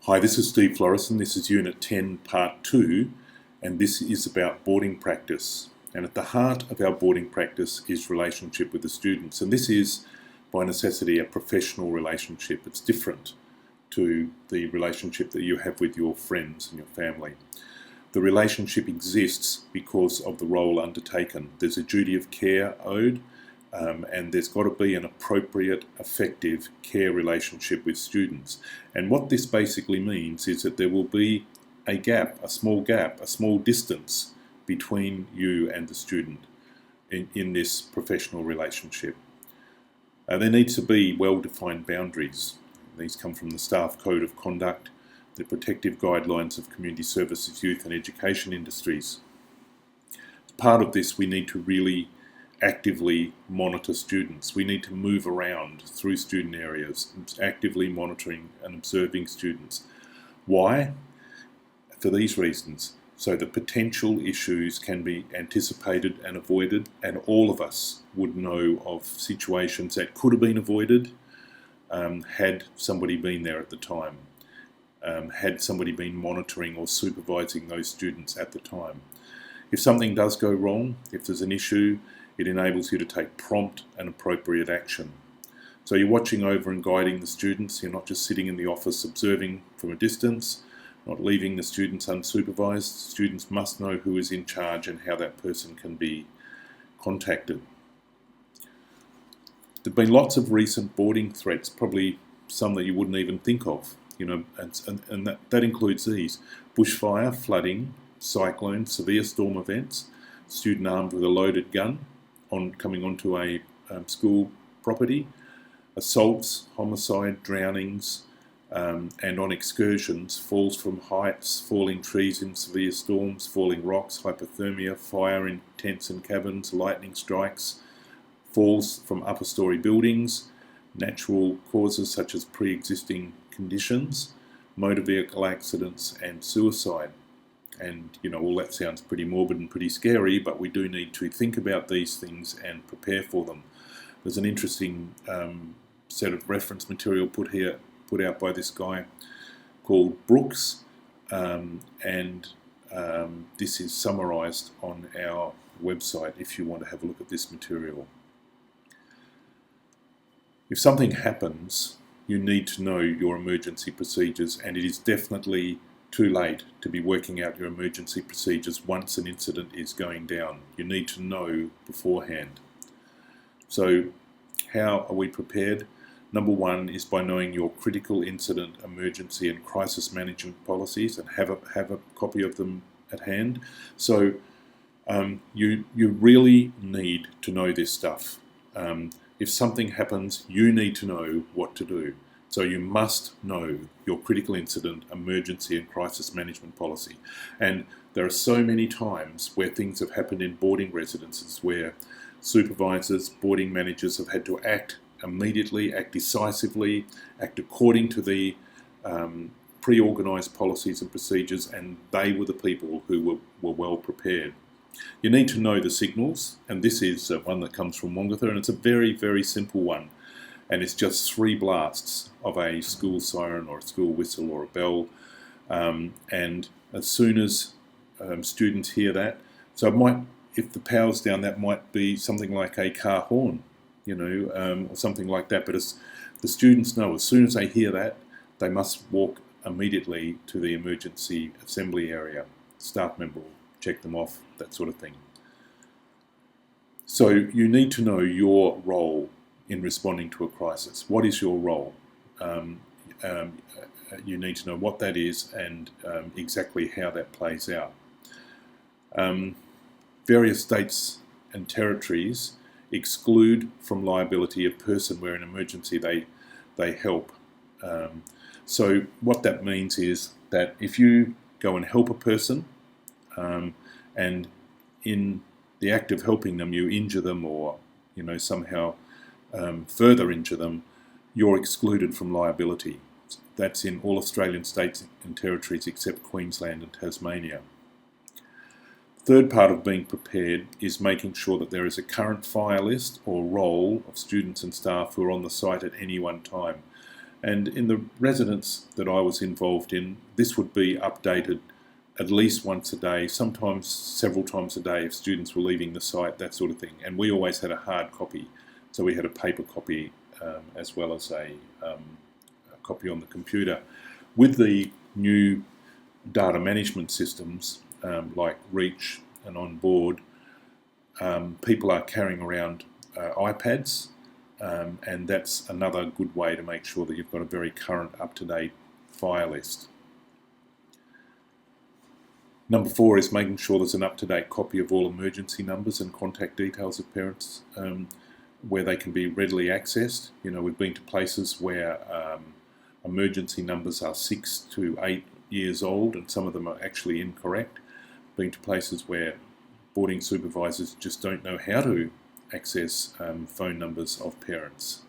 Hi, this is Steve Florison. This is Unit 10, Part 2, and this is about boarding practice. And at the heart of our boarding practice is relationship with the students. And this is, by necessity, a professional relationship. It's different to the relationship that you have with your friends and your family. The relationship exists because of the role undertaken. There's a duty of care owed, and there's got to be an appropriate, effective care relationship with students. And what this basically means is that there will be a gap, a small distance between you and the student in this professional relationship. There needs to be well-defined boundaries. These come from the Staff Code of Conduct, the protective guidelines of community services, youth and education industries. As part of this, we need to really actively monitor students. We need to move around through student areas, actively monitoring and observing students. Why? For these reasons. So that potential issues can be anticipated and avoided, and all of us would know of situations that could have been avoided had somebody been there at the time, had somebody been monitoring or supervising those students at the time. If something does go wrong, if there's an issue, it enables you to take prompt and appropriate action. So you're watching over and guiding the students. You're not just sitting in the office observing from a distance, not leaving the students unsupervised. Students must know who is in charge and how that person can be contacted. There have been lots of recent boarding threats, probably some that you wouldn't even think of, and that includes these: bushfire, flooding, cyclone, severe storm events, student armed with a loaded gun coming onto a school property, assaults, homicide, drownings, and on excursions, falls from heights, falling trees in severe storms, falling rocks, hypothermia, fire in tents and cabins, lightning strikes, falls from upper story buildings, natural causes such as pre-existing conditions, motor vehicle accidents and suicide. And, all that sounds pretty morbid and pretty scary, but we do need to think about these things and prepare for them. There's an interesting set of reference material put out by this guy called Brooks, and this is summarised on our website if you want to have a look at this material. If something happens, you need to know your emergency procedures, and it is definitely too late to be working out your emergency procedures once an incident is going down. You need to know beforehand. So how are we prepared? Number one is by knowing your critical incident, emergency and crisis management policies, and have a copy of them at hand. So you really need to know this stuff. If something happens, you need to know what to do. So you must know your critical incident, emergency and crisis management policy. And there are so many times where things have happened in boarding residences where supervisors, boarding managers have had to act immediately, act decisively, act according to the pre-organised policies and procedures, and they were the people who were well prepared. You need to know the signals, and this is one that comes from Wongatha, and it's a very, very simple one. And it's just 3 blasts of a school siren or a school whistle or a bell. And as soon as students hear that, so it might, if the power's down, that might be something like a car horn, or something like that. But as the students know, as soon as they hear that, they must walk immediately to the emergency assembly area. Staff member will check them off, that sort of thing. So you need to know your role in responding to a crisis. What is your role? You need to know what that is and exactly how that plays out. Various states and territories exclude from liability a person where in emergency they help. So what that means is that if you go and help a person and in the act of helping them you injure them or somehow further injure them, you're excluded from liability. That's in all Australian states and territories except Queensland and Tasmania. Third part of being prepared is making sure that there is a current fire list or roll of students and staff who are on the site at any one time. And in the residence that I was involved in, this would be updated at least once a day, sometimes several times a day if students were leaving the site, that sort of thing. And we always had a hard copy, so we had a paper copy as well as a copy on the computer. With the new data management systems like Reach and Onboard, people are carrying around iPads, and that's another good way to make sure that you've got a very current, up-to-date fire list. Number 4 is making sure there's an up-to-date copy of all emergency numbers and contact details of parents where they can be readily accessed. You know, we've been to places where emergency numbers are 6 to 8 years old and some of them are actually incorrect. Been to places where boarding supervisors just don't know how to access phone numbers of parents.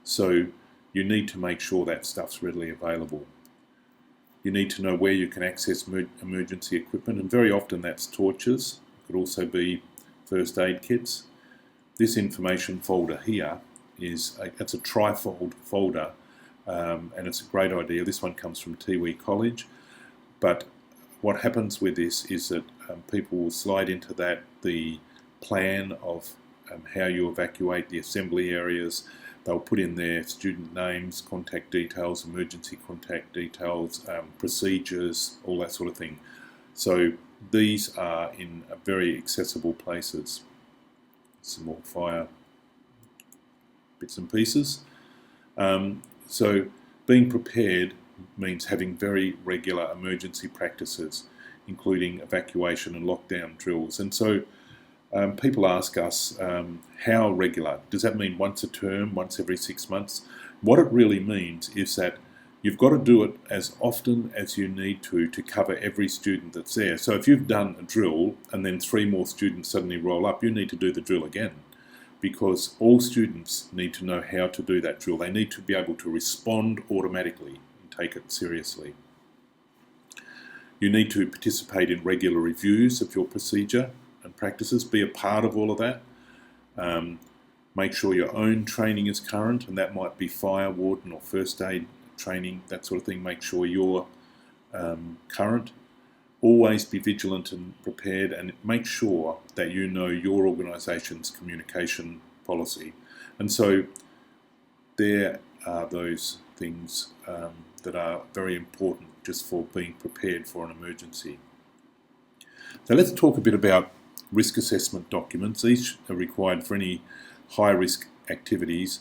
So you need to make sure that stuff's readily available. You need to know where you can access emergency equipment, and very often that's torches. It could also be first aid kits. This information folder here it's a trifold folder, and it's a great idea. This one comes from Tiwi College, but what happens with this is that people will slide into that the plan of how you evacuate the assembly areas. They'll put in their student names, contact details, emergency contact details, procedures, all that sort of thing. So these are in very accessible places. Some more fire bits and pieces. So being prepared means having very regular emergency practices, including evacuation and lockdown drills. And so people ask us, how regular? Does that mean once a term, once every 6 months? What it really means is that you've got to do it as often as you need to cover every student that's there. So if you've done a drill and then 3 more students suddenly roll up, you need to do the drill again, because all students need to know how to do that drill. They need to be able to respond automatically and take it seriously. You need to participate in regular reviews of your procedure and practices, be a part of all of that. Make sure your own training is current, and that might be fire warden or first aid training, that sort of thing. Make sure you're current. Always be vigilant and prepared, and make sure that you know your organisation's communication policy. And so there are those things that are very important just for being prepared for an emergency. So let's talk a bit about risk assessment documents. These are required for any high-risk activities,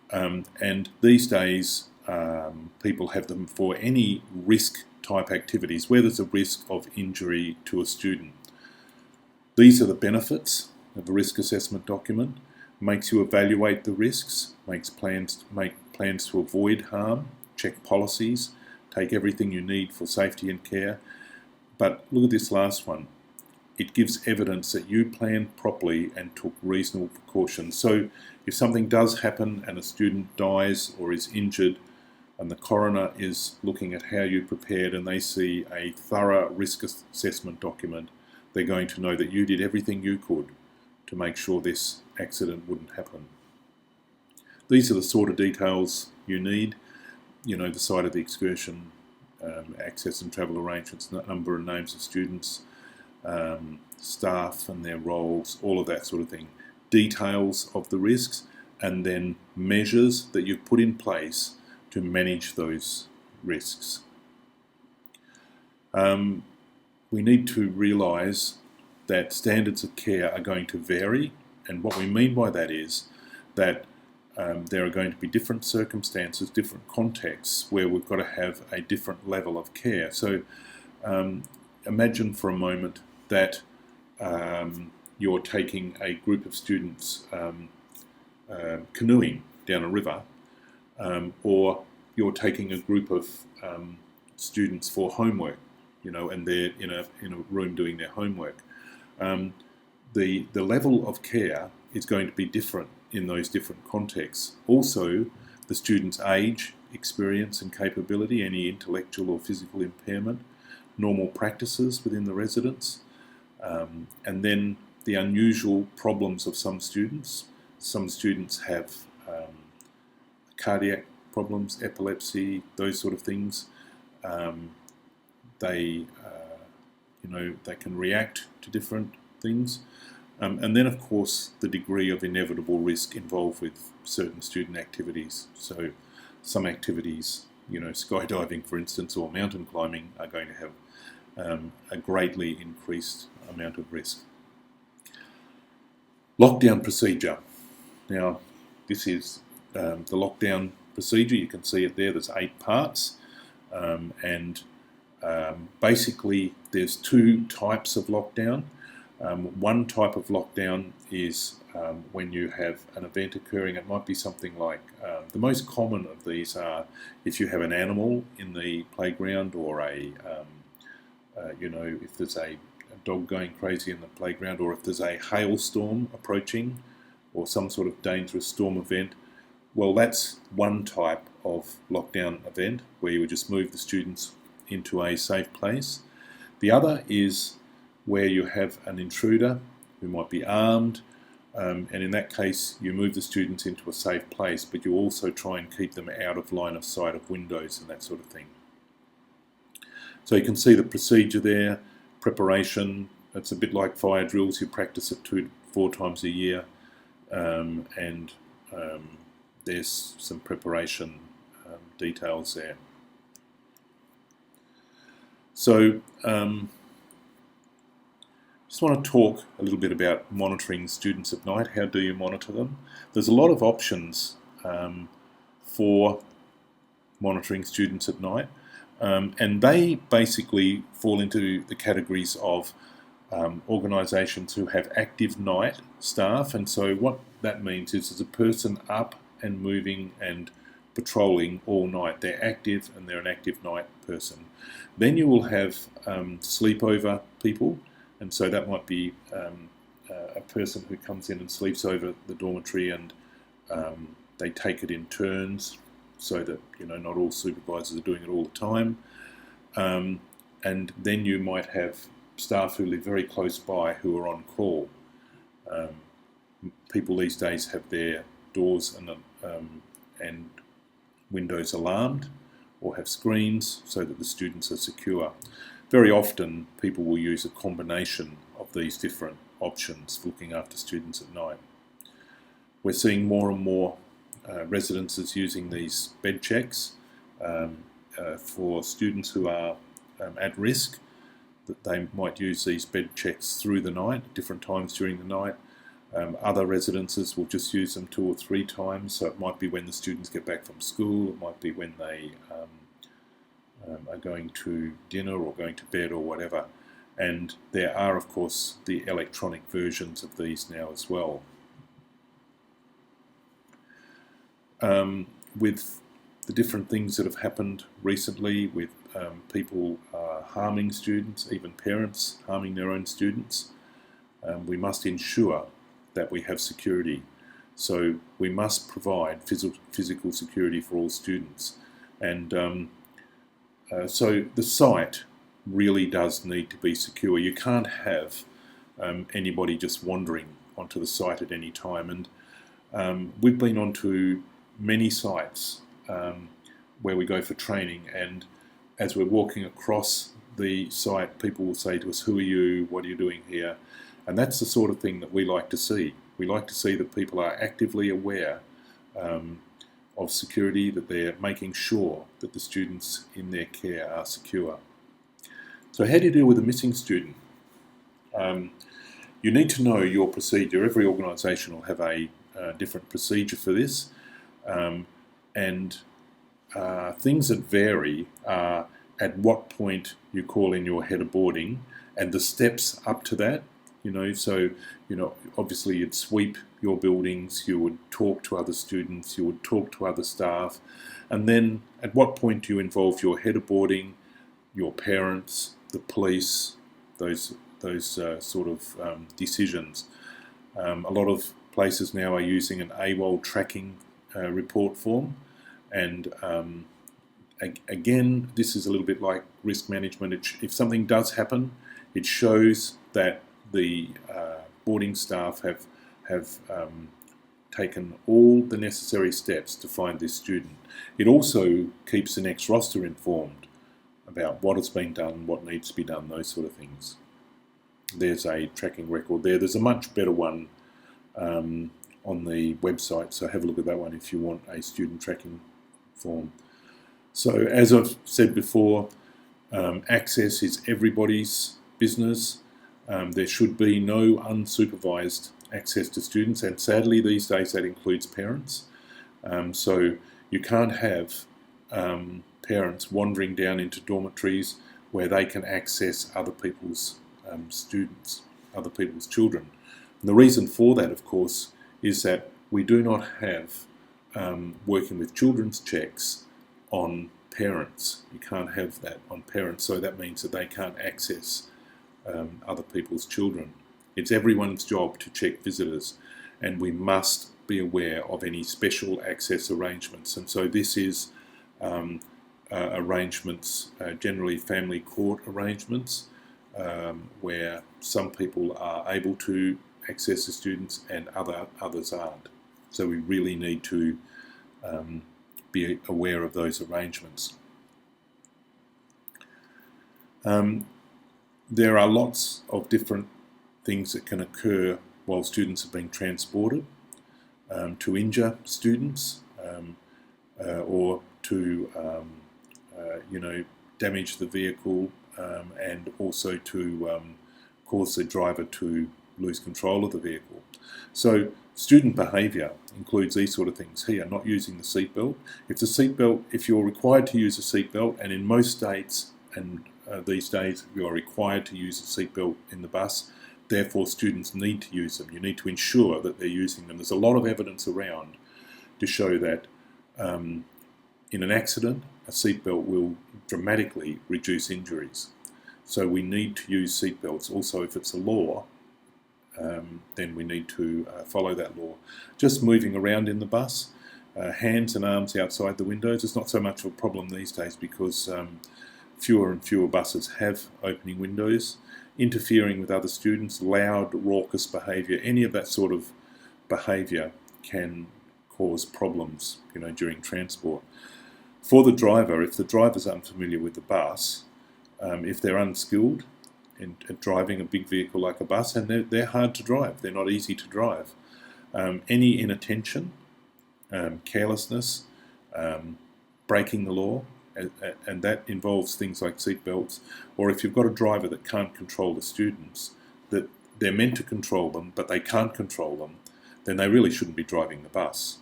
and these days people have them for any risk-type activities where there's a risk of injury to a student. These are the benefits of a risk assessment document. Makes you evaluate the risks, make plans to avoid harm, check policies, take everything you need for safety and care. But look at this last one. It gives evidence that you planned properly and took reasonable precautions. So if something does happen and a student dies or is injured, and the coroner is looking at how you prepared and they see a thorough risk assessment document, they're going to know that you did everything you could to make sure this accident wouldn't happen. These are the sort of details you need. You know, the site of the excursion, access and travel arrangements, number and names of students, staff and their roles, all of that sort of thing. Details of the risks, and then measures that you've put in place to manage those risks. We need to realise that standards of care are going to vary, and what we mean by that is that there are going to be different circumstances, different contexts where we've got to have a different level of care. So imagine for a moment that you're taking a group of students canoeing down a river, or you're taking a group of students for homework, you know, and they're in a room doing their homework. The level of care is going to be different in those different contexts. Also, the student's age, experience and capability, any intellectual or physical impairment, normal practices within the residence, and then the unusual problems of some students. Some students have cardiac problems, epilepsy, those sort of things. They they can react to different things. And then, of course, the degree of inevitable risk involved with certain student activities. So some activities, skydiving, for instance, or mountain climbing, are going to have a greatly increased amount of risk. Lockdown procedure. Now, this is the lockdown procedure. You can see it there. There's 8 parts. Basically, there's 2 types of lockdown. One type of lockdown is when you have an event occurring. It might be something like, the most common of these are if you have an animal in the playground, or if there's a dog going crazy in the playground, or if there's a hailstorm approaching, or some sort of dangerous storm event. Well, that's one type of lockdown event where you would just move the students into a safe place. The other is where you have an intruder who might be armed, and in that case you move the students into a safe place, but you also try and keep them out of line of sight of windows and that sort of thing. So you can see the procedure there, preparation. It's a bit like fire drills. You practice it 2 to 4 times a year, and there's some preparation details there. So just want to talk a little bit about monitoring students at night. How do you monitor them? There's a lot of options for monitoring students at night, and they basically fall into the categories of organisations who have active night staff. And so what that means is there's a person up and moving and patrolling all night. They're active, and they're an active night person. Then you will have sleepover people, and so that might be a person who comes in and sleeps over the dormitory, and they take it in turns, so that not all supervisors are doing it all the time. And then you might have staff who live very close by who are on call. People these days have their doors and windows alarmed, or have screens so that the students are secure. Very often people will use a combination of these different options for looking after students at night. We're seeing more and more residences using these bed checks for students who are at risk, that they might use these bed checks through the night, at different times during the night. Other residences will just use them 2 or 3 times, so it might be when the students get back from school, it might be when they are going to dinner or going to bed or whatever. And there are, of course, the electronic versions of these now as well. With the different things that have happened recently with people harming students, even parents harming their own students, we must ensure that we have security. So we must provide physical security for all students. And so the site really does need to be secure. You can't have anybody just wandering onto the site at any time. And we've been onto many sites where we go for training, and as we're walking across the site, people will say to us, "Who are you? What are you doing here?" And that's the sort of thing that we like to see. We like to see that people are actively aware of security, that they're making sure that the students in their care are secure. So how do you deal with a missing student? You need to know your procedure. Every organisation will have a different procedure for this. And things that vary are at what point you call in your head of boarding and the steps up to that. So obviously you'd sweep your buildings, you would talk to other students, you would talk to other staff, and then at what point do you involve your head of boarding, your parents, the police, those sort of decisions. A lot of places now are using an AWOL tracking report form, and again, this is a little bit like risk management. If something does happen, it shows that the boarding staff have taken all the necessary steps to find this student. It also keeps the next roster informed about what has been done, what needs to be done, those sort of things. There's a tracking record there. There's a much better one on the website, so have a look at that one if you want a student tracking form. So as I've said before, access is everybody's business. There should be no unsupervised access to students, and sadly these days that includes parents. So you can't have parents wandering down into dormitories where they can access other people's students, other people's children. And the reason for that, of course, is that we do not have working with children's checks on parents. You can't have that on parents, so that means that they can't access other people's children. It's everyone's job to check visitors, and we must be aware of any special access arrangements. And so this is arrangements, generally family court arrangements, where some people are able to access the students and others aren't. So we really need to be aware of those arrangements. There are lots of different things that can occur while students are being transported, to injure students or to damage the vehicle, and also to cause the driver to lose control of the vehicle. So student behaviour includes these sort of things here: not using the seatbelt. If you're required to use a seatbelt, and in most states and these days you are required to use a seatbelt in the bus, therefore students need to use them. You need to ensure that they're using them. There's a lot of evidence around to show that in an accident, a seatbelt will dramatically reduce injuries. So we need to use seatbelts. Also, if it's a law, then we need to follow that law. Just moving around in the bus, hands and arms outside the windows, is not so much of a problem these days because fewer and fewer buses have opening windows. Interfering with other students, loud, raucous behaviour, any of that sort of behaviour can cause problems, during transport. For the driver, if the driver's unfamiliar with the bus, if they're unskilled at driving a big vehicle like a bus, and they're hard to drive, they're not easy to drive. Any inattention, carelessness, breaking the law, and that involves things like seatbelts, or if you've got a driver that can't control the students, that they're meant to control them, but they can't control them, then they really shouldn't be driving the bus.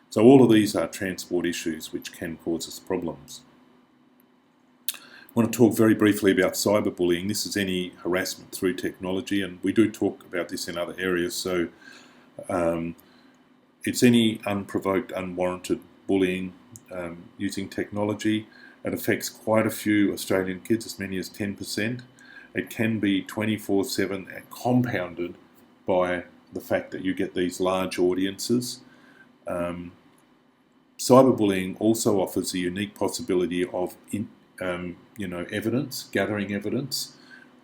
So all of these are transport issues which can cause us problems. I want to talk very briefly about cyberbullying. This is any harassment through technology, and we do talk about this in other areas. So it's any unprovoked, unwarranted bullying using technology. It affects quite a few Australian kids, as many as 10%. It can be 24/7 and compounded by the fact that you get these large audiences. Cyberbullying also offers a unique possibility of evidence, gathering evidence,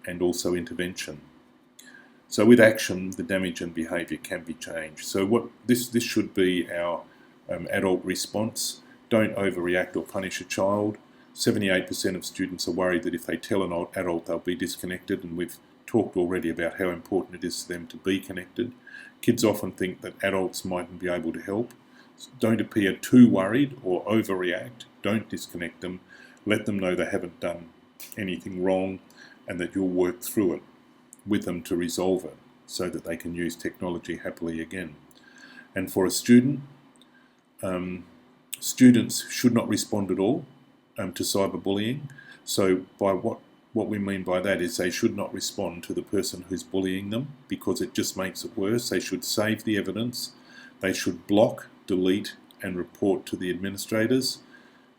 and also intervention. So with action, the damage and behaviour can be changed. So what this should be our adult response. Don't overreact or punish a child. 78% of students are worried that if they tell an adult, they'll be disconnected, and we've talked already about how important it is for them to be connected. Kids often think that adults mightn't be able to help. Don't appear too worried or overreact. Don't disconnect them. Let them know they haven't done anything wrong and that you'll work through it with them to resolve it so that they can use technology happily again. And for a student, students should not respond at all to cyberbullying. So by what we mean by that is they should not respond to the person who's bullying them, because it just makes it worse. They should save the evidence. They should block, delete and report to the administrators,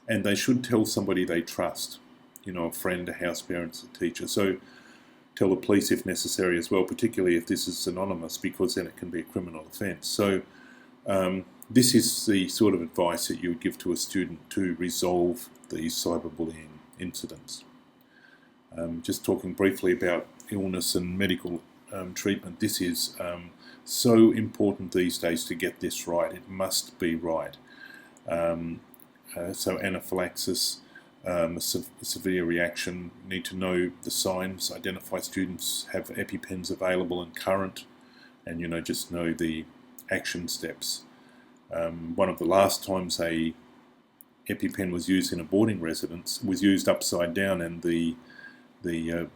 and they should tell somebody they trust, a friend, a house parent, a teacher. So tell the police if necessary as well, particularly if this is anonymous, because then it can be a criminal offence. So this is the sort of advice that you would give to a student to resolve these cyberbullying incidents. Just talking briefly about illness and medical treatment. This is so important these days to get this right. It must be right. So anaphylaxis, a severe reaction, need to know the signs, identify students have EpiPens available and current, and just know the action steps. One of the last times a EpiPen was used in a boarding residence was used upside down, and the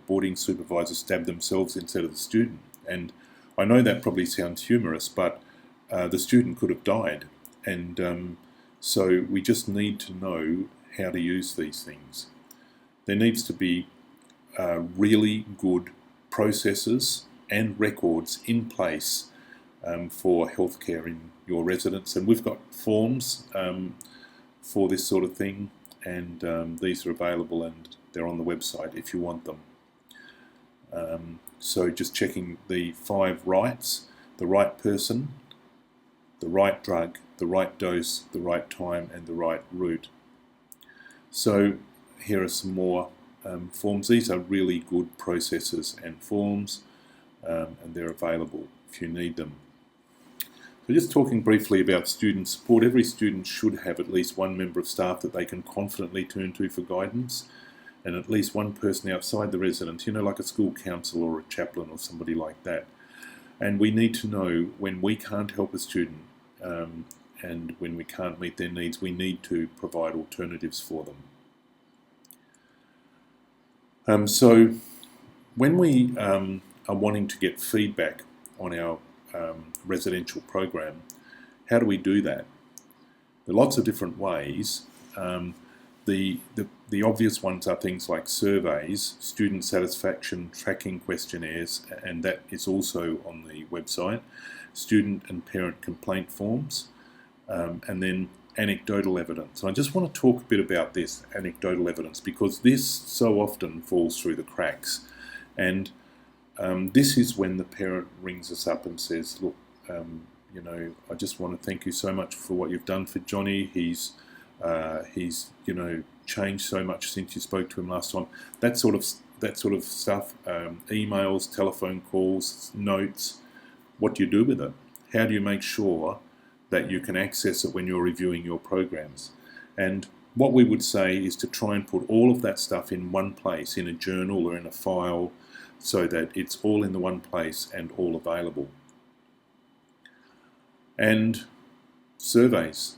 boarding supervisor stabbed themselves instead of the student. And I know that probably sounds humorous, but the student could have died. And so we just need to know how to use these things. There needs to be really good processes and records in place for healthcare in your residence. And we've got forms for this sort of thing, and these are available and they're on the website if you want them. So just checking the 5 rights: the right person, the right drug, the right dose, the right time, and the right route. So here are some more forms. These are really good processes and forms, and they're available if you need them. So just talking briefly about student support. Every student should have at least one member of staff that they can confidently turn to for guidance, and at least one person outside the residence, like a school counsellor or a chaplain or somebody like that. And we need to know when we can't help a student and when we can't meet their needs, we need to provide alternatives for them. So when we are wanting to get feedback on our residential program, how do we do that? There are lots of different ways. The obvious ones are things like surveys, student satisfaction tracking questionnaires, and that is also on the website, student and parent complaint forms, and then anecdotal evidence. And I just want to talk a bit about this anecdotal evidence, because this so often falls through the cracks. And this is when the parent rings us up and says, look, I just want to thank you so much for what you've done for Johnny. He's changed so much since you spoke to him last time. That sort of stuff, emails, telephone calls, notes. What do you do with it? How do you make sure that you can access it when you're reviewing your programs? And what we would say is to try and put all of that stuff in one place, in a journal or in a file, so that it's all in the one place and all available. And surveys.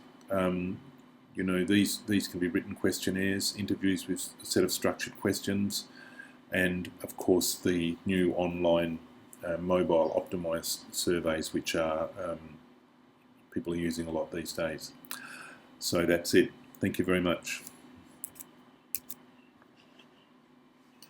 These can be written questionnaires, interviews with a set of structured questions, and of course the new online mobile optimized surveys, which are people are using a lot these days. So that's it. Thank you very much.